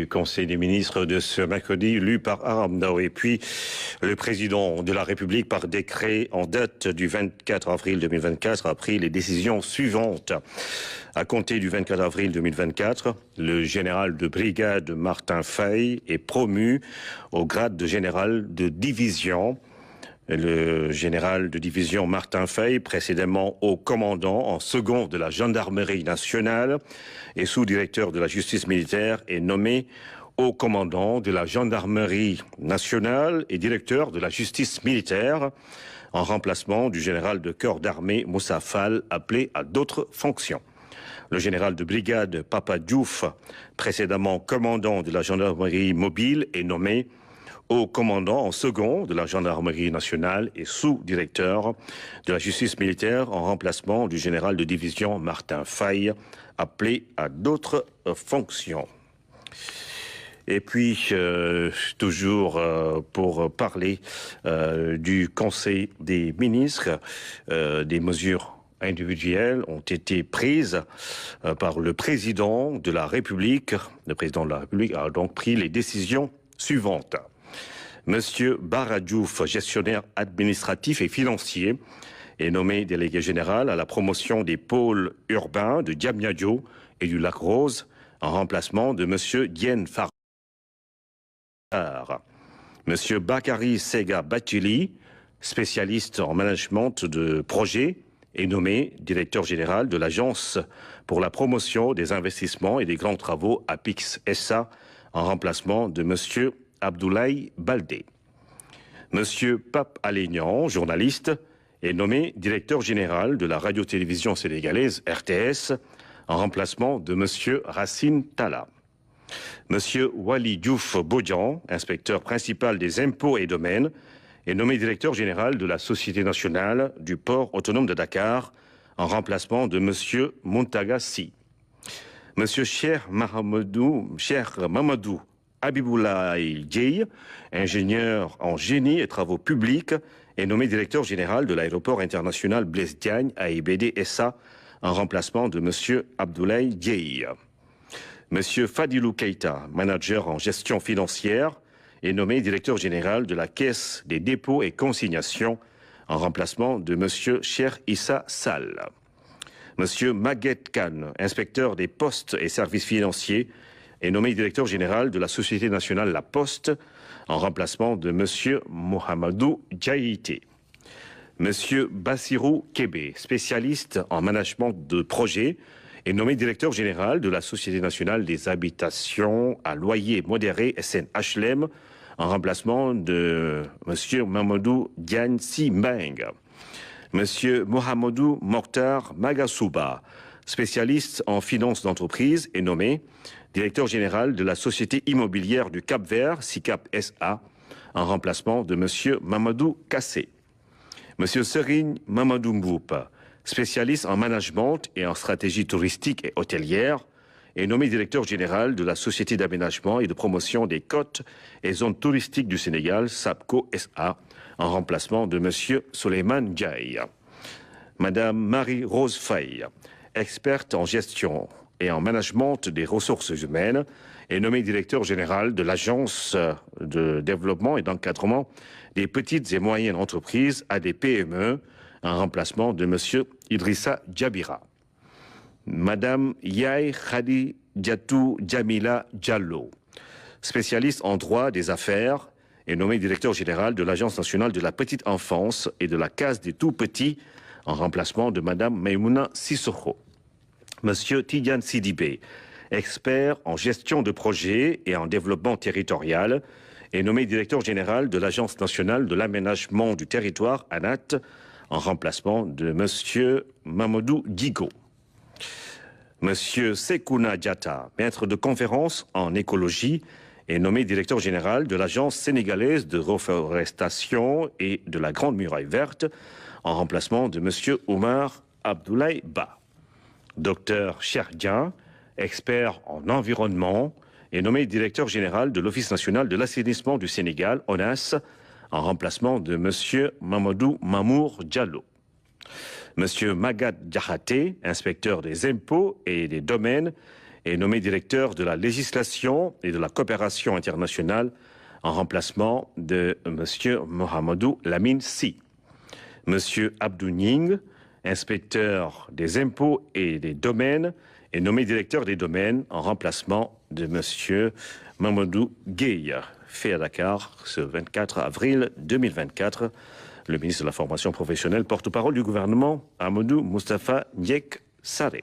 Conseil des ministres de ce mercredi, lu par Aram Ndao. Et puis, le président de la République, par décret en date du 24 avril 2024, a pris les décisions suivantes. À compter du 24 avril 2024, le général de brigade Martin Faye est promu au grade de général de division. Le général de division Martin Faye, précédemment haut commandant en second de la gendarmerie nationale et sous-directeur de la justice militaire, est nommé haut commandant de la gendarmerie nationale et directeur de la justice militaire, en remplacement du général de corps d'armée Moussa Fall, appelé à d'autres fonctions. Le général de brigade Papa Diouf, précédemment commandant de la gendarmerie mobile, est nommé haut commandant en second de la gendarmerie nationale et sous-directeur de la justice militaire, en remplacement du général de division Martin Faye, appelé à d'autres fonctions. Et puis, toujours pour parler du Conseil des ministres, des mesures individuelles ont été prises par le président de la République. Le président de la République a donc pris les décisions suivantes. Monsieur Bara Diouf, gestionnaire administratif et financier, est nommé délégué général à la promotion des pôles urbains de Diamniadio et du Lac Rose, en remplacement de monsieur Diène Farrar. Monsieur Bakary Sega Batili, spécialiste en management de projet, est nommé directeur général de l'Agence pour la promotion des investissements et des grands travaux APIX SA, en remplacement de monsieur Abdoulaye Baldé. Monsieur Pape Alénian, journaliste, est nommé directeur général de la radio-télévision sénégalaise RTS, en remplacement de monsieur Racine Talla. Monsieur Wali Diouf Bodian, inspecteur principal des impôts et domaines, est nommé directeur général de la Société nationale du port autonome de Dakar, en remplacement de monsieur Muntaga Sy. Monsieur Cheikh Mamadou Habiboulaye Dieye, ingénieur en génie et travaux publics, est nommé directeur général de l'aéroport international Blaise Diagne AIBD SA, en remplacement de monsieur Abdoulaye Dieye. Monsieur Fadilou Keita, manager en gestion financière, est nommé directeur général de la Caisse des dépôts et consignations, en remplacement de monsieur Cheikh Issa Sall. Monsieur Maguette Khan, inspecteur des postes et services financiers, est nommé directeur général de la Société nationale La Poste, en remplacement de monsieur Mohamedou Djaïté. Monsieur Bassirou Kébé, spécialiste en management de projet, est nommé directeur général de la Société nationale des habitations à loyer modéré SNHLM, en remplacement de monsieur Mamadou Diagne Sy Mbeng. Monsieur Mohamedou Mokhtar Magasouba, spécialiste en finances d'entreprise, est nommé directeur général de la Société immobilière du Cap-Vert, SICAP SA, en remplacement de monsieur Mamadou Kassé. Monsieur Serigne Mamadou Mboup, spécialiste en management et en stratégie touristique et hôtelière, est nommé directeur général de la Société d'aménagement et de promotion des côtes et zones touristiques du Sénégal, SAPCO SA, en remplacement de monsieur Souleymane Ndiaye. Madame Marie-Rose Faye, experte en gestion et en management des ressources humaines, est nommée directeur général de l'Agence de développement et d'encadrement des petites et moyennes entreprises ADPME, en remplacement de monsieur Idrissa Djabira. Madame Yaye Khadi Diatou Djamila Diallo, spécialiste en droit des affaires, est nommée directeur général de l'Agence nationale de la petite enfance et de la case des tout-petits, en remplacement de madame Maïmouna Sissoko. Monsieur Tidiane Sidibé, expert en gestion de projets et en développement territorial, est nommé directeur général de l'Agence nationale de l'aménagement du territoire, ANAT, en remplacement de monsieur Mamadou Guigo. Monsieur Sekouna Diatta, maître de conférence en écologie, est nommé directeur général de l'Agence sénégalaise de reforestation et de la Grande Muraille Verte, en remplacement de monsieur Oumar Abdoulaye Ba. Docteur Cherdian, expert en environnement, est nommé directeur général de l'Office national de l'assainissement du Sénégal, ONAS, en remplacement de monsieur Mamadou Mamour Diallo. Monsieur Magat Diakhaté, inspecteur des impôts et des domaines, est nommé directeur de la législation et de la coopération internationale en remplacement de M. Mohamedou Lamine Sy. M. Abdou Ning, inspecteur des impôts et des domaines, est nommé directeur des domaines en remplacement de M. Mamadou Gueye, fait à Dakar ce 24 avril 2024. Le ministre de la formation professionnelle, porte-parole du gouvernement, Amadou Moustapha Ndiek Sarré.